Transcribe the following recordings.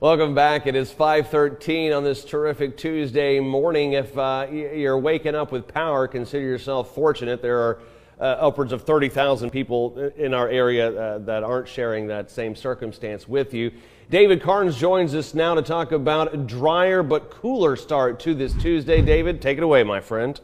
Welcome back. It is 5:13 on this terrific Tuesday morning. If you're waking up with power, consider yourself fortunate. There are upwards of 30,000 people in our area that aren't sharing that same circumstance with you. David Karnes joins us now to talk about a drier but cooler start to this Tuesday. David, take it away, my friend.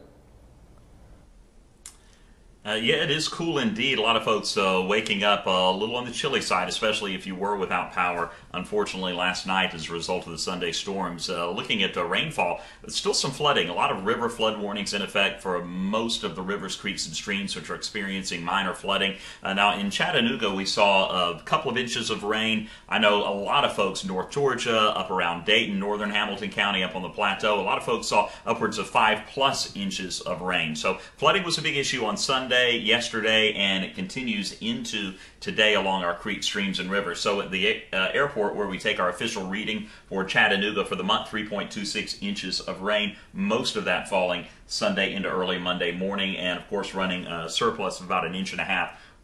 Yeah, it is cool indeed. A lot of folks waking up a little on the chilly side, especially if you were without power, unfortunately, last night as a result of the Sunday storms. Looking at rainfall, still some flooding. A lot of river flood warnings in effect for most of the rivers, creeks, and streams, which are experiencing minor flooding. Now, in Chattanooga, we saw a couple of inches of rain. I know a lot of folks, North Georgia, up around Dayton, northern Hamilton County, up on the plateau, a lot of folks saw upwards of 5+ inches of rain. So flooding was a big issue on Sunday, yesterday, and it continues into today along our creeks, streams, and rivers. So at the airport where we take our official reading for Chattanooga for the month, 3.26 inches of rain, most of that falling Sunday into early Monday morning, and of course running a surplus of about 1.5 inches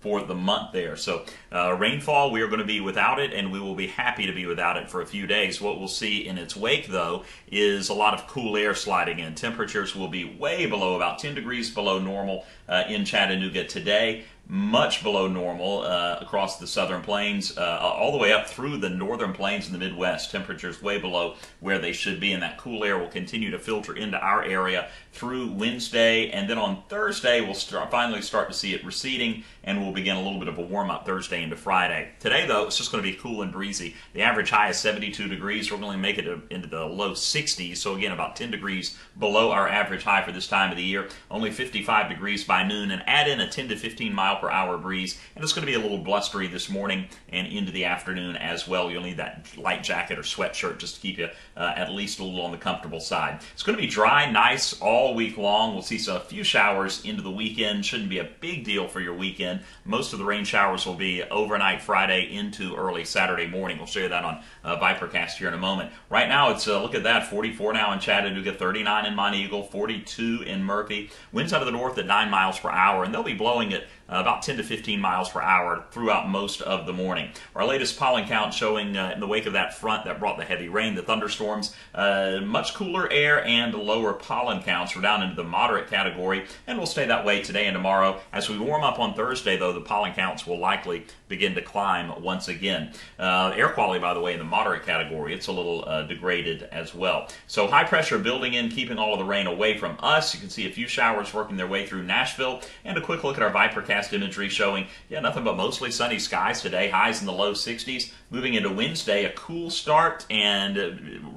for the month there. So rainfall, we are going to be without it, and we will be happy to be without it for a few days. What we'll see in its wake, though, is a lot of cool air sliding in. Temperatures will be way below, about 10 degrees below normal in Chattanooga today. Much below normal across the southern plains, all the way up through the northern plains in the Midwest. Temperatures way below where they should be, and that cool air will continue to filter into our area through Wednesday, and then on Thursday we'll finally start to see it receding, and we'll begin a little bit of a warm-up Thursday into Friday. Today, though, it's just going to be cool and breezy. The average high is 72 degrees. We're going to make it into the low 60s, so again, about 10 degrees below our average high for this time of the year. Only 55 degrees by noon, and add in a 10 to 15 mile per hour breeze, and it's going to be a little blustery this morning and into the afternoon as well. You'll need that light jacket or sweatshirt just to keep you at least a little on the comfortable side. It's going to be dry, nice all week long. We'll see a few showers into the weekend. Shouldn't be a big deal for your weekend. Most of the rain showers will be overnight Friday into early Saturday morning. We'll show you that on Vipercast here in a moment. Right now, it's look at that, 44 now in Chattanooga, 39 in Monteagle, 42 in Murphy. Winds out of the north at 9 miles per hour, and they'll be blowing at about 10 to 15 miles per hour throughout most of the morning. Our latest pollen count showing in the wake of that front that brought the heavy rain, the thunderstorms, much cooler air and lower pollen counts. We're down into the moderate category, and we'll stay that way today and tomorrow. As we warm up on Thursday, though, the pollen counts will likely begin to climb once again. Air quality, by the way, in the moderate category, it's a little degraded as well. So high pressure building in, keeping all of the rain away from us. You can see a few showers working their way through Nashville, and a quick look at our Vipercast imagery showing, nothing but mostly sunny skies today, highs in the low 60s. Moving into Wednesday, a cool start, and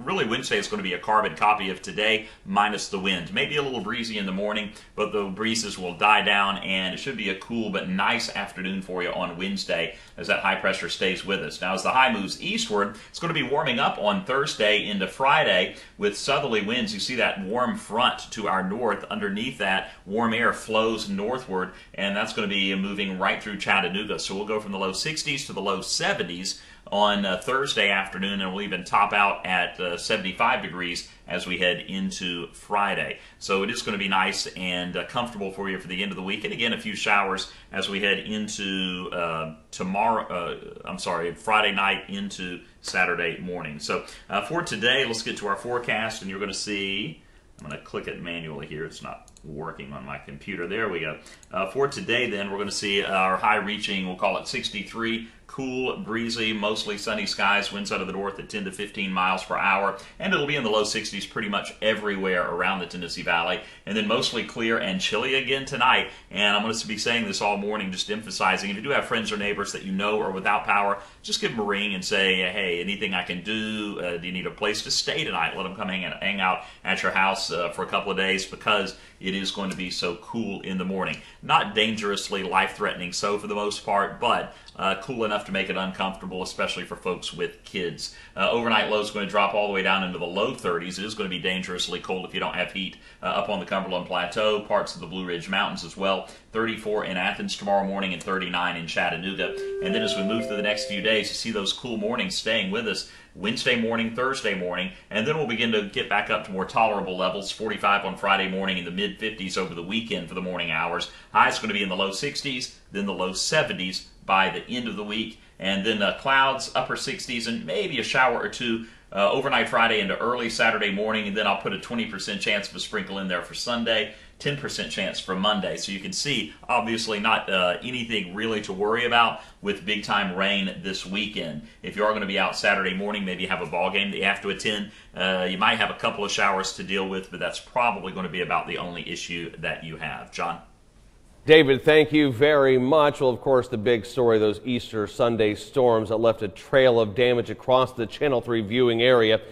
really Wednesday is going to be a carbon copy of today, minus the wind. Maybe a little breezy in the morning, but the breezes will die down, and it should be a cool but nice afternoon for you on Wednesday as that high pressure stays with us. Now, as the high moves eastward, it's going to be warming up on Thursday into Friday with southerly winds. You see that warm front to our north. Underneath that, warm air flows northward, and that's going to be moving right through Chattanooga. So we'll go from the low 60s to the low 70s on Thursday afternoon, and we'll even top out at 75 degrees as we head into Friday. So it is going to be nice and comfortable for you for the end of the week. And again, a few showers as we head into Friday night into Saturday morning. So for today, let's get to our forecast, and you're going to see, I'm going to click it manually here. It's not working on my computer. There we go. For today, then, we're going to see our high reaching, we'll call it 63. Cool, breezy, mostly sunny skies, winds out of the north at 10 to 15 miles per hour, and it'll be in the low 60s pretty much everywhere around the Tennessee Valley, and then mostly clear and chilly again tonight. And I'm going to be saying this all morning, just emphasizing, if you do have friends or neighbors that you know are without power, just give them a ring and say, hey, anything I can do? Do you need a place to stay tonight? Let them come hang out at your house for a couple of days, because it is going to be so cool in the morning. Not dangerously life-threatening so for the most part, but cool enough to make it uncomfortable, especially for folks with kids. Overnight low is going to drop all the way down into the low 30s. It is going to be dangerously cold if you don't have heat up on the Cumberland Plateau, parts of the Blue Ridge Mountains as well. 34 in Athens tomorrow morning and 39 in Chattanooga. And then as we move through the next few days, you see those cool mornings staying with us. Wednesday morning, Thursday morning, and then we'll begin to get back up to more tolerable levels. 45 on Friday morning, in the mid-50s over the weekend for the morning hours. High is going to be in the low 60s, then the low 70s by the end of the week. And then clouds, upper 60s, and maybe a shower or two overnight Friday into early Saturday morning. And then I'll put a 20% chance of a sprinkle in there for Sunday, 10% chance for Monday. So you can see, obviously not anything really to worry about with big time rain this weekend. If you are going to be out Saturday morning, maybe you have a ball game that you have to attend, you might have a couple of showers to deal with, but that's probably going to be about the only issue that you have. John? David, thank you very much. Well, of course, the big story, those Easter Sunday storms that left a trail of damage across the Channel 3 viewing area.